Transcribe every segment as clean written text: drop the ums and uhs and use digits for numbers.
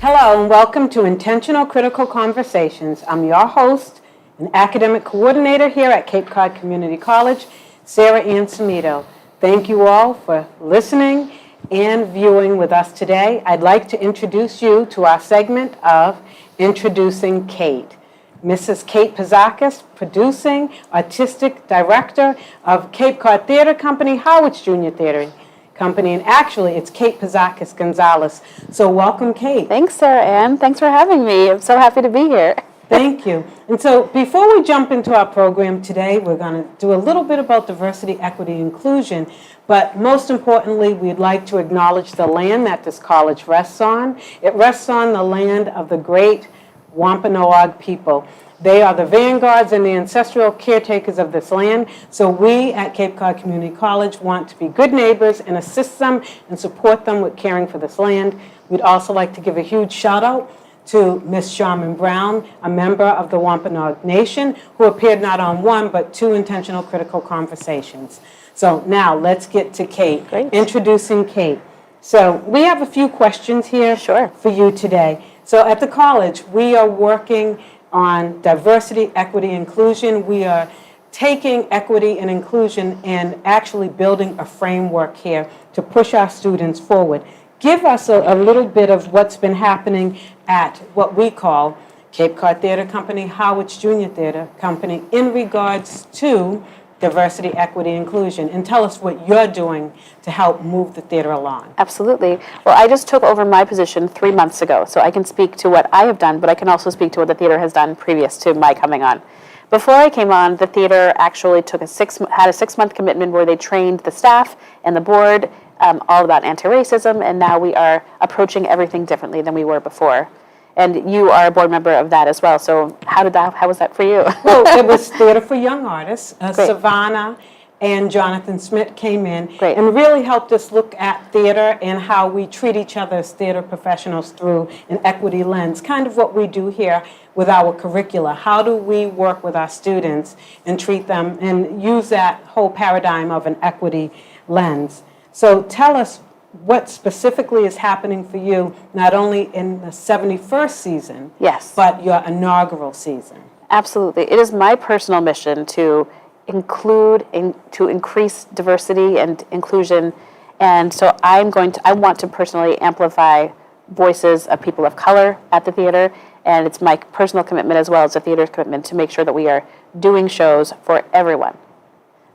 Hello and welcome to Intentional Critical Conversations. I'm your host and academic coordinator here at Cape Cod Community College, Sara-Ann Semedo. Thank you all for listening and viewing with us today. I'd like to introduce you to our segment of Introducing Kate. Mrs. Kate Pazakis, producing, artistic director of Cape Cod Theater Company, Harwich Junior Theater Company, and actually it's Kate Pazakis Gonzalez. So welcome, Kate. Thanks, Sara-Ann. Thanks for having me. I'm so happy to be here. Thank you. And so before we jump into our program today, we're going to do a little bit about diversity, equity, inclusion. But most importantly, we'd like to acknowledge the land that this college rests on. It rests on the land of the great Wampanoag people. They are the vanguards and the ancestral caretakers of this land. So we at Cape Cod Community College want to be good neighbors and assist them and support them with caring for this land. We'd also like to give a huge shout out to Miss Sharman Brown, a member of the Wampanoag Nation, who appeared not on one but two intentional critical conversations. So now let's get to Kate. Great. Introducing Kate. So we have a few questions here for you today. So at the college, we are working on diversity, equity, inclusion. We are taking equity and inclusion and actually building a framework here to push our students forward. Give us a little bit of what's been happening at what we call Cape Cod Theater Company, Harwich Junior Theater Company in regards to diversity, equity, inclusion, and tell us what you're doing to help move the theater along. Absolutely. Well, I just took over my position 3 months ago, so I can speak to what I have done, but I can also speak to what the theater has done previous to my coming on. Before I came on, the theater actually had a 6-month commitment where they trained the staff and the board all about anti-racism, and now we are approaching everything differently than we were before. And you are a board member of that as well. So how was that for you? Well, it was Theater for Young Artists. Savannah and Jonathan Smith came in and really helped us look at theater and how we treat each other as theater professionals through an equity lens, kind of what we do here with our curricula. How do we work with our students and treat them and use that whole paradigm of an equity lens? So tell us what specifically is happening for you, not only in the 71st season, but your inaugural season. Absolutely. It is my personal mission to increase diversity and inclusion, and so I want to personally amplify voices of people of color at the theater, and it's my personal commitment as well as the theater's commitment to make sure that we are doing shows for everyone.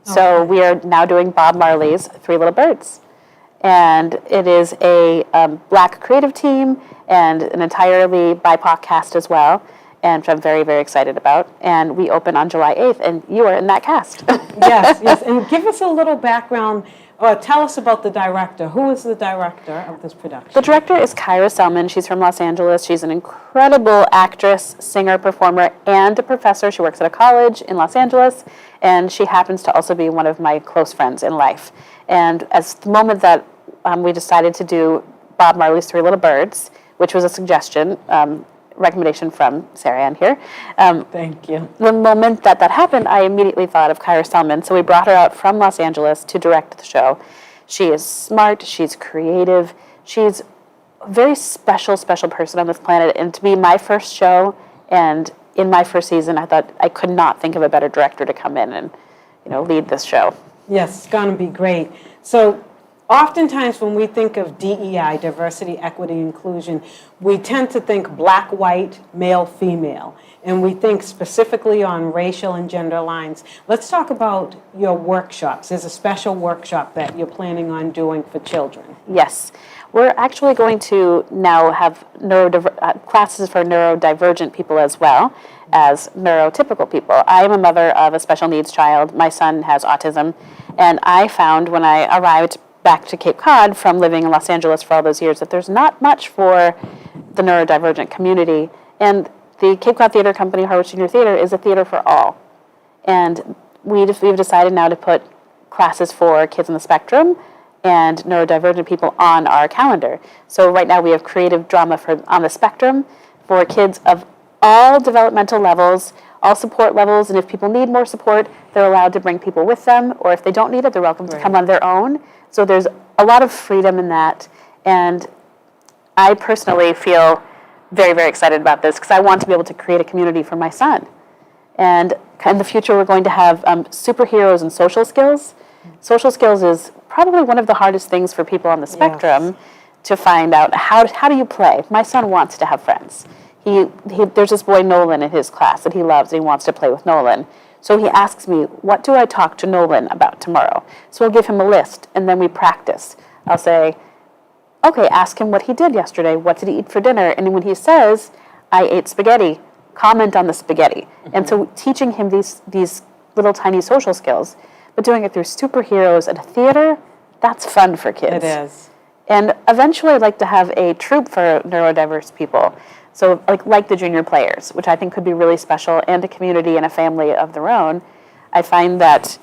Okay. So we are now doing Bob Marley's Three Little Birds. And it is a Black creative team and an entirely BIPOC cast as well, and which I'm very, very excited about. And we open on July 8th, and you are in that cast. Yes. And give us a little background, or tell us about the director. Who is the director of this production? The director is Kyra Selman. She's from Los Angeles. She's an incredible actress, singer, performer, and a professor. She works at a college in Los Angeles, and she happens to also be one of my close friends in life. And as the moment that we decided to do Bob Marley's Three Little Birds, which was a suggestion, recommendation from Sara-Ann here. Thank you. The moment that happened, I immediately thought of Kyra Selman. So we brought her out from Los Angeles to direct the show. She is smart. She's creative. She's a very special person on this planet. And to be my first show and in my first season, I thought I could not think of a better director to come in and lead this show. Yes, it's going to be great. So oftentimes when we think of DEI, diversity, equity, inclusion, we tend to think black, white, male, female, and we think specifically on racial and gender lines. Let's talk about your workshops. There's a special workshop that you're planning on doing for children. Yes. We're actually going to now have classes for neurodivergent people as well as neurotypical people. I am a mother of a special needs child. My son has autism, and I found when I arrived back to Cape Cod from living in Los Angeles for all those years that there's not much for the neurodivergent community. And the Cape Cod Theater Company, Harwich Junior Theater, is a theater for all. And we've decided now to put classes for kids on the spectrum and neurodivergent people on our calendar. So right now we have creative drama on the spectrum for kids of all developmental levels, all support levels, and if people need more support, they're allowed to bring people with them, or if they don't need it, they're welcome to come on their own. So there's a lot of freedom in that, and I personally feel very, very excited about this because I want to be able to create a community for my son. And in the future, we're going to have superheroes and social skills. Social skills is probably one of the hardest things for people on the spectrum to find out how do you play. My son wants to have friends. There's this boy Nolan in his class that he loves and he wants to play with Nolan. So he asks me, what do I talk to Nolan about tomorrow? So I'll give him a list and then we practice. I'll say, okay, ask him what he did yesterday. What did he eat for dinner? And when he says, I ate spaghetti, comment on the spaghetti. Mm-hmm. And so teaching him these little tiny social skills, but doing it through superheroes and theater, that's fun for kids. It is. And eventually I'd like to have a troupe for neurodiverse people. So like the junior players, which I think could be really special, and a community and a family of their own. I find that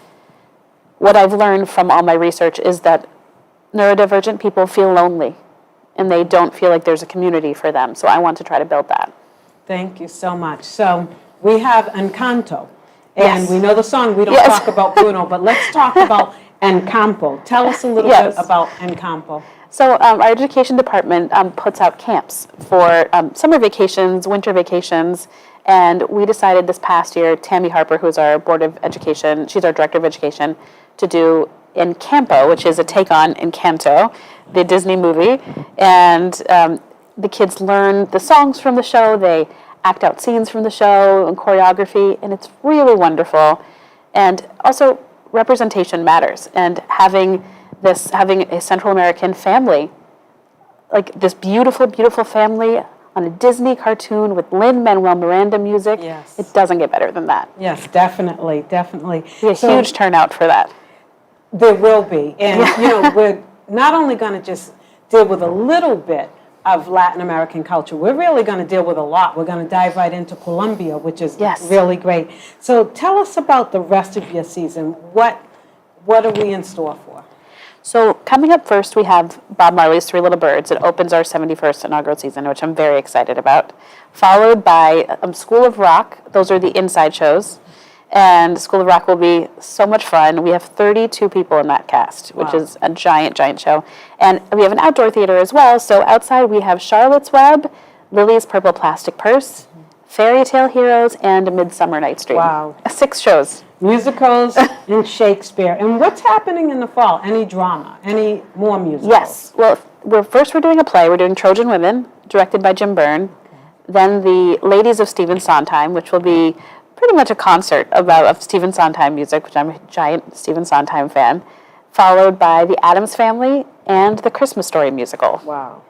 what I've learned from all my research is that neurodivergent people feel lonely and they don't feel like there's a community for them. So I want to try to build that. Thank you so much. So we have Encanto, and Yes. we know the song. We don't Yes. talk about Bruno, but let's talk about Encampo. Tell us a little Yes. bit about Encampo. So our education department puts out camps for summer vacations, winter vacations, and we decided this past year, Tammy Harper, who's our Board of Education, she's our Director of Education, to do Encampo, which is a take on Encanto, the Disney movie, and the kids learn the songs from the show, they act out scenes from the show and choreography, and it's really wonderful. And also, representation matters, and having a Central American family, like this beautiful, beautiful family on a Disney cartoon with Lin-Manuel Miranda music, Yes. it doesn't get better than that. Yes, definitely, definitely. Be a huge turnout for that. There will be. And, we're not only going to just deal with a little bit of Latin American culture, we're really going to deal with a lot. We're going to dive right into Colombia, which is really great. So tell us about the rest of your season. What are we in store for? So coming up first, we have Bob Marley's Three Little Birds. It opens our 71st inaugural season, which I'm very excited about. Followed by School of Rock. Those are the inside shows. And School of Rock will be so much fun. We have 32 people in that cast, which is a giant, giant show. And we have an outdoor theater as well. So outside we have Charlotte's Web, Lily's Purple Plastic Purse, Fairy Tale Heroes, and A Midsummer Night's Dream. Wow. 6 shows. Musicals and Shakespeare. And what's happening in the fall? Any drama? Any more musicals? Yes. Well, we're doing a play. We're doing Trojan Women, directed by Jim Byrne. Okay. Then the Ladies of Stephen Sondheim, which will be pretty much a concert of Stephen Sondheim music, which I'm a giant Stephen Sondheim fan. Followed by The Addams Family and the Christmas Story musical. Wow.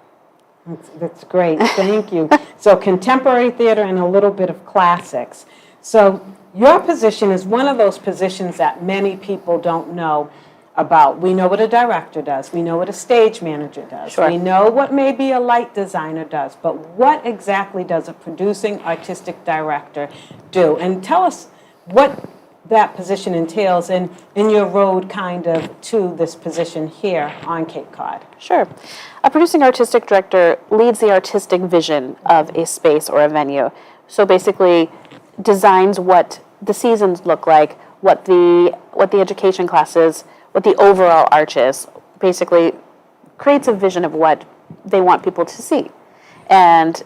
That's great. Thank you. So contemporary theater and a little bit of classics. So your position is one of those positions that many people don't know about. We know what a director does. We know what a stage manager does. Sure. We know what maybe a light designer does. But what exactly does a producing artistic director do? And tell us what that position entails in your road kind of to this position here on Cape Cod. Sure. A producing artistic director leads the artistic vision of a space or a venue. So basically designs what the seasons look like, what the education classes, what the overall arch is. Basically creates a vision of what they want people to see. And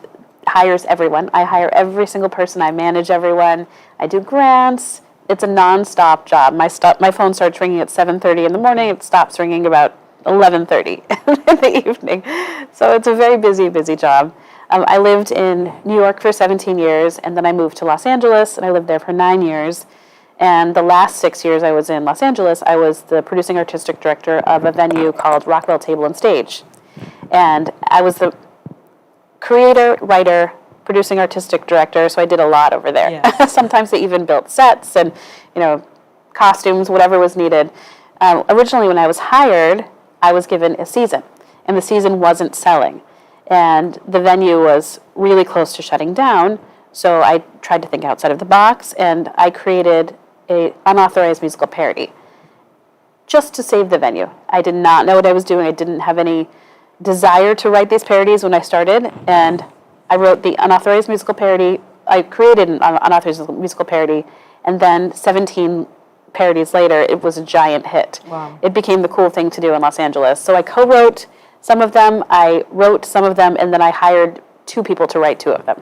hires everyone. I hire every single person. I manage everyone. I do grants. It's a non-stop job. My phone starts ringing at 7:30 in the morning. It stops ringing about 11:30 in the evening. So it's a very busy, busy job. I lived in New York for 17 years, and then I moved to Los Angeles, and I lived there for 9 years. And the last 6 years I was in Los Angeles, I was the producing artistic director of a venue called Rockwell Table and Stage. And I was the creator, writer, producing artistic director, so I did a lot over there. Yes. Sometimes they even built sets and, costumes, whatever was needed. Originally, when I was hired, I was given a season, and the season wasn't selling. And the venue was really close to shutting down, so I tried to think outside of the box, and I created an unauthorized musical parody just to save the venue. I did not know what I was doing. I didn't have any desire to write these parodies when I started, and I wrote the unauthorized musical parody. I created an unauthorized musical parody, and then 17 parodies later, it was a giant hit. Wow. It became the cool thing to do in Los Angeles. So I co-wrote some of them, I wrote some of them, and then I hired 2 people to write 2 of them.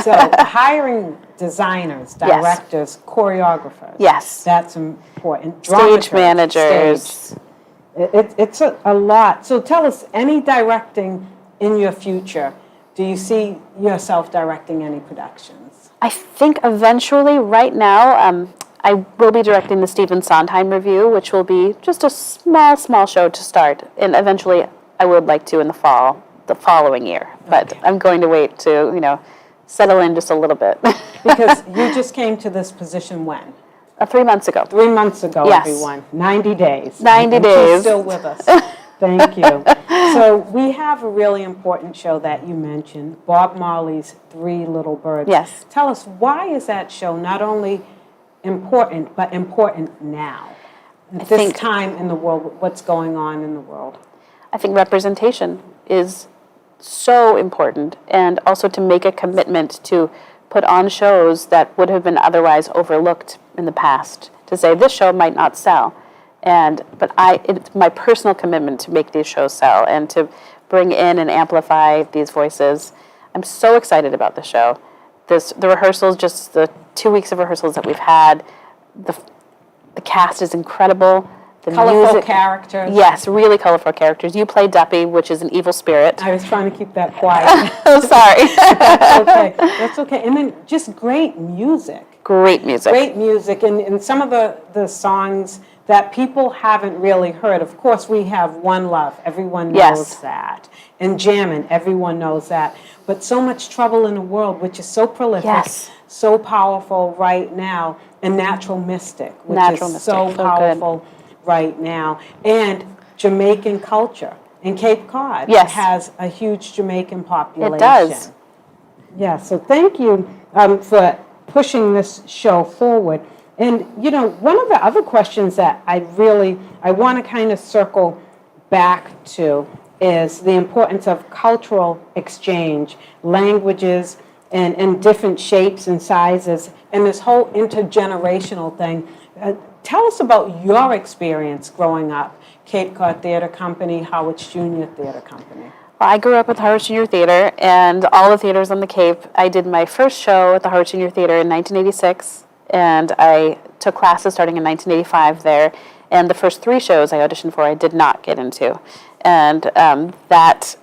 So hiring designers, directors, choreographers. Yes. That's important. Stage managers. Stage. It's a lot. So tell us, any directing in your future? Do you see yourself directing any productions? I think eventually, right now, I will be directing the Stephen Sondheim review, which will be just a small show to start. And eventually, I would like to in the following year. But I'm going to wait to, settle in just a little bit. Because you just came to this position when? 3 months ago. 3 months ago, Yes. everyone. 90 days. 90 and days. She's still with us. Thank you. So we have a really important show that you mentioned, Bob Marley's Three Little Birds. Yes. Tell us, why is that show not only important, but important now? At this time in the world, what's going on in the world? I think representation is so important, and also to make a commitment to put on shows that would have been otherwise overlooked in the past, to say this show might not sell, but it's my personal commitment to make these shows sell and to bring in and amplify these voices. I'm so excited about the show. The rehearsals, just the 2 weeks of rehearsals that we've had, the cast is incredible. The colorful characters. Yes, really colorful characters. You play Duppy, which is an evil spirit. I was trying to keep that quiet. Oh, sorry. That's okay. That's okay. And then just great music. Great music. Great music. And some of the songs that people haven't really heard. Of course, we have One Love. Everyone knows that. And Jammin', everyone knows that. But So Much Trouble in the World, which is so prolific, so powerful right now. And Natural Mystic, which is so powerful right now. And Jamaican culture. And Cape Cod has a huge Jamaican population. It does. Yeah, so thank you for pushing this show forward. And, one of the other questions that I want to kind of circle back to is the importance of cultural exchange, languages, and different shapes and sizes, and this whole intergenerational thing. Tell us about your experience growing up, Cape Cod Theater Company, Harwich Junior Theater Company. Well, I grew up at the Harwich Junior Theater and all the theaters on the Cape. I did my first show at the Harwich Junior Theater in 1986, and I took classes starting in 1985 there. And the first 3 shows I auditioned for, I did not get into. And that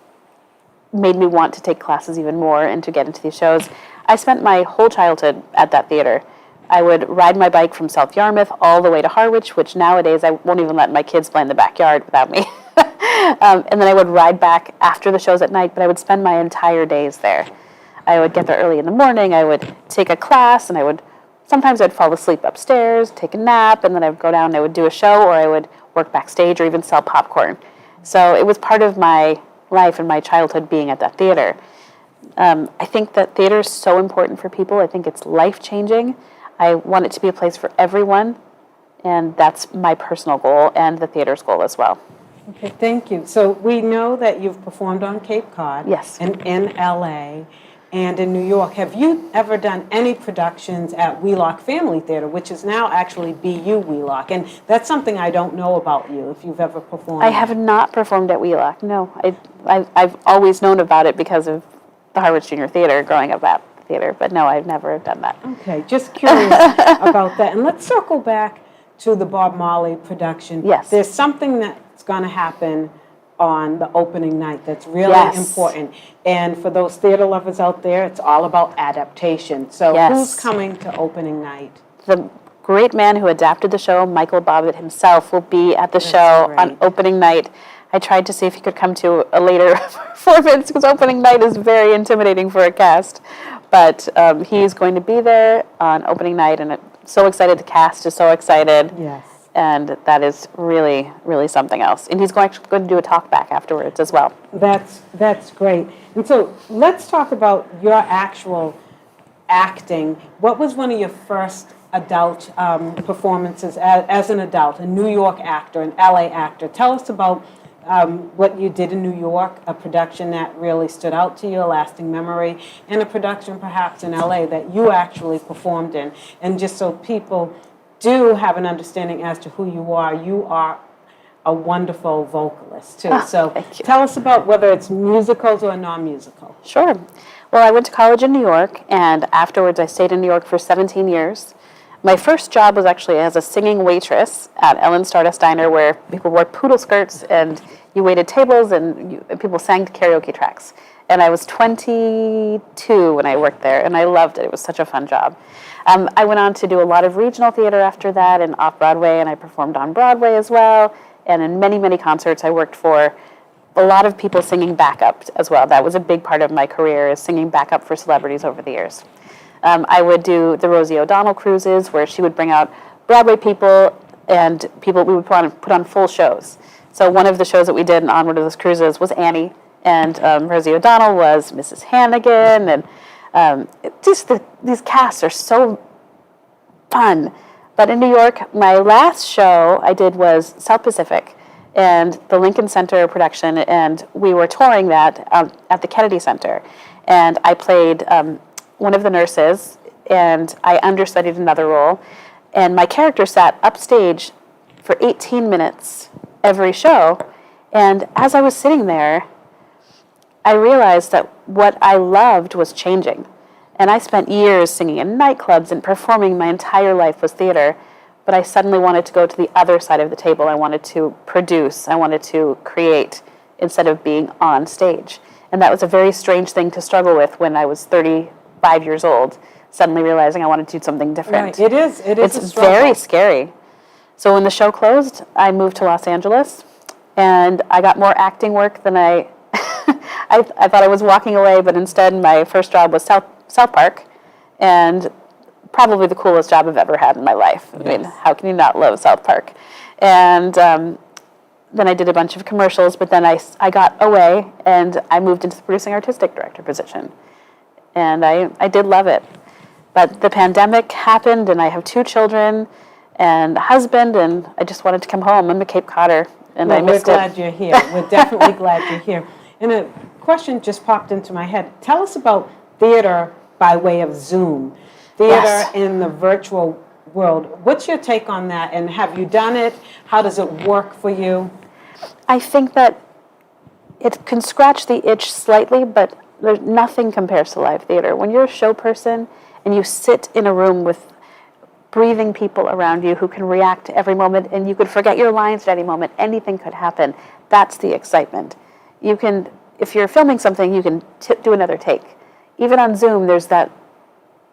made me want to take classes even more and to get into these shows. I spent my whole childhood at that theater. I would ride my bike from South Yarmouth all the way to Harwich, which nowadays I won't even let my kids play in the backyard without me. And then I would ride back after the shows at night, but I would spend my entire days there. I would get there early in the morning, I would take a class, and sometimes I'd fall asleep upstairs, take a nap, and then I would go down and I would do a show, or I would work backstage or even sell popcorn. So it was part of my life and my childhood being at that theater. I think that theater is so important for people. I think it's life-changing. I want it to be a place for everyone, and that's my personal goal and the theater's goal as well. Okay, thank you. So we know that you've performed on Cape Cod, and in LA, and in New York. Have you ever done any productions at Wheelock Family Theater, which is now actually BU Wheelock? And that's something I don't know about you, if you've ever performed. I have not performed at Wheelock, no. I've always known about it because of the Harwich Junior Theater, growing up at the theater, but no, I've never done that. Okay, just curious about that. And let's circle back to the Bob Marley production. Yes. There's something that's going to happen on the opening night that's really important. And for those theater lovers out there, it's all about adaptation. So who's coming to opening night? The great man who adapted the show, Michael Bobbitt himself, will be at the show on opening night. I tried to see if he could come to a later performance because opening night is very intimidating for a cast. But he's going to be there on opening night, and I'm so excited. The cast is so excited. Yes. And that is really, really something else. And he's going to do a talk back afterwards as well. That's great. And so let's talk about your actual acting. What was one of your first adult performances as an adult, a New York actor, an LA actor? Tell us about what you did in New York, a production that really stood out to you, a lasting memory, and a production perhaps in LA that you actually performed in. And just so people do have an understanding as to who you are a wonderful vocalist too. Oh, So thank you. tell us about whether it's musicals or non-musical. Sure. Well, I went to college in New York, and afterwards I stayed in New York for 17 years. My first job was actually as a singing waitress at Ellen Stardust Diner, where people wore poodle skirts and you waited tables and people sang to karaoke tracks. And I was 22 when I worked there, and I loved it. It was such a fun job. I went on to do a lot of regional theater after that and off-Broadway, and I performed on Broadway as well. And in many, many concerts, I worked for a lot of people singing backup as well. That was a big part of my career, is singing backup for celebrities over the years. I would do the Rosie O'Donnell cruises, where she would bring out Broadway people, and we would put on full shows. So one of the shows that we did on one of those cruises was Annie, and Rosie O'Donnell was Mrs. Hannigan, and these casts are so fun. But in New York, my last show I did was South Pacific and the Lincoln Center production, and we were touring that at the Kennedy Center. And I played one of the nurses, and I understudied another role. And my character sat upstage for 18 minutes every show. And as I was sitting there, I realized that what I loved was changing. And I spent years singing in nightclubs and performing. My entire life was theater. But I suddenly wanted to go to the other side of the table. I wanted to produce. I wanted to create instead of being on stage. And that was a very strange thing to struggle with when I was 35 years old, suddenly realizing I wanted to do something different. Right. It is It's a struggle. very scary. So when the show closed, I moved to Los Angeles, and I got more acting work than I thought I was walking away, but instead my first job was South Park, and probably the coolest job I've ever had in my life. I mean, how can you not love South Park? And then I did a bunch of commercials, but then I got away, and I moved into the producing artistic director position. And I did love it. But the pandemic happened, and I have 2 children and a husband, and I just wanted to come home. I'm a Cape Codder, and I missed it. We're glad you're here. We're definitely glad you're here. And a question just popped into my head. Tell us about theater by way of Zoom. Theater Yes. in the virtual world. What's your take on that, and have you done it? How does it work for you? I think that it can scratch the itch slightly, but nothing compares to live theater. When you're a show person and you sit in a room with breathing people around you who can react to every moment, and you could forget your lines at any moment, anything could happen. That's the excitement. You can, if you're filming something, you can do another take. Even on Zoom, there's that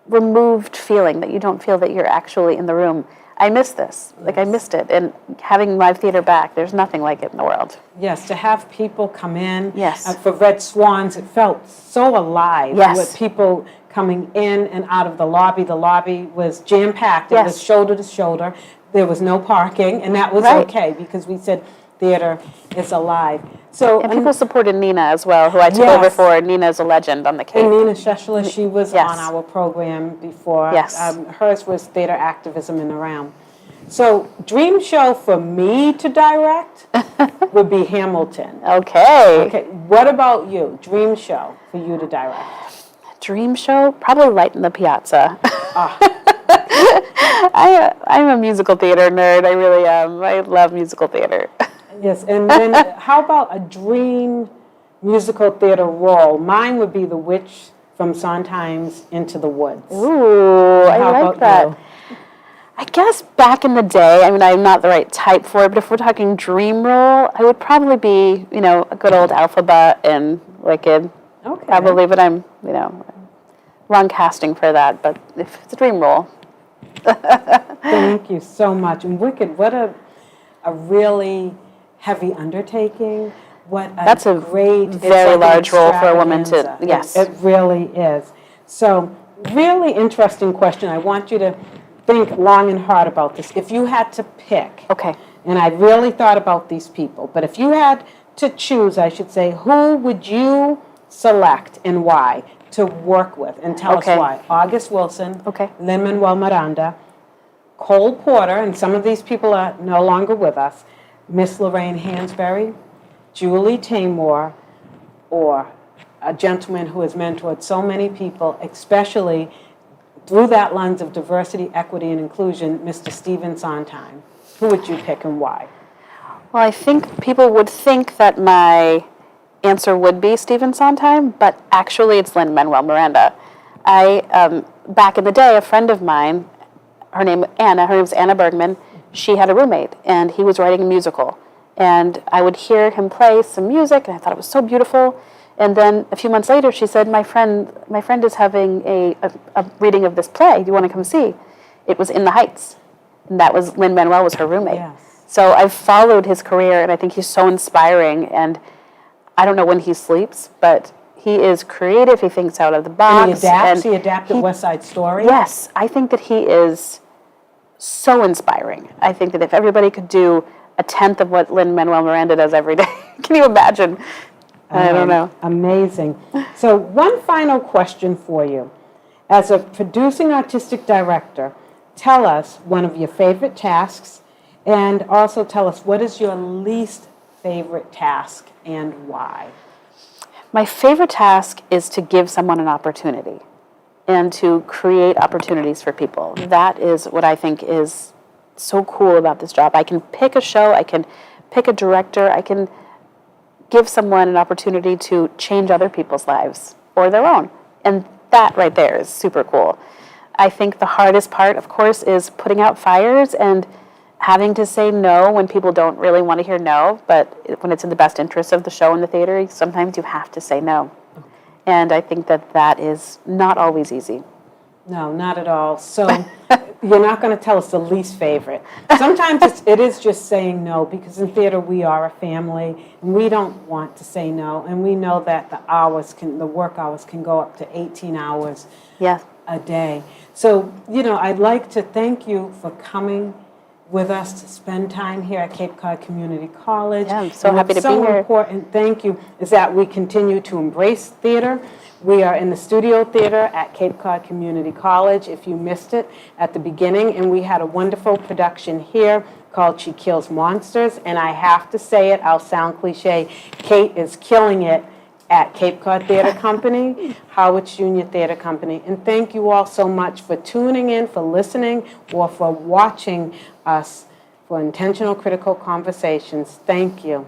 removed feeling that you don't feel that you're actually in the room. I miss this. Like, I missed it. And having live theater back, there's nothing like it in the world. Yes, to have people come in. Yes. For Red Swans, it felt so alive. Yes. With people coming in and out of the lobby. The lobby was jam-packed. It Yes. was shoulder to shoulder. There was no parking, and that was Right. okay because we said theater is alive. So, And people supported Nina as well, who I took over Yes. for. Nina's a legend on the Cape. and Nina Sheshler, she was Yes. on our program before. Yes. Hers was theater activism in the realm. So, dream show for me to direct would be Hamilton. Okay. Okay, what about you? Dream show for you to direct? Dream show? Probably Light in the Piazza. Ah. I'm a musical theater nerd. I really am. I love musical theater. Yes, and then how about a dream musical theater role? Mine would be the witch from Sondheim's Into the Woods. Ooh, I How like about that. you? I guess back in the day, I mean, I'm not the right type for it, but if we're talking dream role, I would probably be, a good old Alphabet and Wicked. Okay. Probably, but I'm, wrong casting for that, but if it's a dream role. Thank you so much. And Wicked, what a really heavy undertaking. What a That's a great, it's very like an large role for a woman to- extravaganza. yes. It really is. So, really interesting question. I want you to think long and hard about this. If you had to pick, Okay. and I really thought about these people, but if you had to choose, I should say, who would you select and why to work with? And tell Okay. us why. August Wilson, Okay. Lin-Manuel Miranda, Cole Porter, and some of these people are no longer with us, Miss Lorraine Hansberry, Julie Taymor, or a gentleman who has mentored so many people, especially through that lens of diversity, equity, and inclusion, Mr. Stephen Sondheim. Who would you pick and why? Well, I think people would think that my answer would be Stephen Sondheim, but actually it's Lin-Manuel Miranda. Back in the day, a friend of mine, her name's Anna Bergman, she had a roommate, and he was writing a musical. And I would hear him play some music, and I thought it was so beautiful. And then a few months later, she said, my friend is having a reading of this play. Do you want to come see? It was In the Heights. And that was, Lin-Manuel was her roommate. Yes. So I've followed his career, and I think he's so inspiring. And I don't know when he sleeps, but he is creative. He thinks out of the box. And he adapts. He adapted West Side Story. Yes. I think that he is so inspiring. I think that if everybody could do a tenth of what Lin-Manuel Miranda does every day, can you imagine? I don't know. Amazing. So one final question for you. As a producing artistic director, tell us one of your favorite tasks, and also tell us what is your least favorite task and why. My favorite task is to give someone an opportunity and to create opportunities for people. That is what I think is so cool about this job. I can pick a show, I can pick a director, I can give someone an opportunity to change other people's lives or their own. And that right there is super cool. I think the hardest part, of course, is putting out fires and having to say no when people don't really want to hear no, but when it's in the best interest of the show and the theater, sometimes you have to say no. And I think that is not always easy. No, not at all. So you're not going to tell us the least favorite. Sometimes it is just saying no, because in theater we are a family and we don't want to say no. And we know that the work hours can go up to 18 hours a day. So, I'd like to thank you for coming with us to spend time here at Cape Cod Community College. Yeah, I'm so happy to be here. So important, thank you, is that we continue to embrace theater. We are in the studio theater at Cape Cod Community College, if you missed it at the beginning, and we had a wonderful production here called She Kills Monsters, and I have to say it, I'll sound cliche, Kate is killing it at Cape Cod Theater Company, Harwich Junior Theater Company, and thank you all so much for tuning in, for listening, or for watching us for Intentional Critical Conversations. Thank you.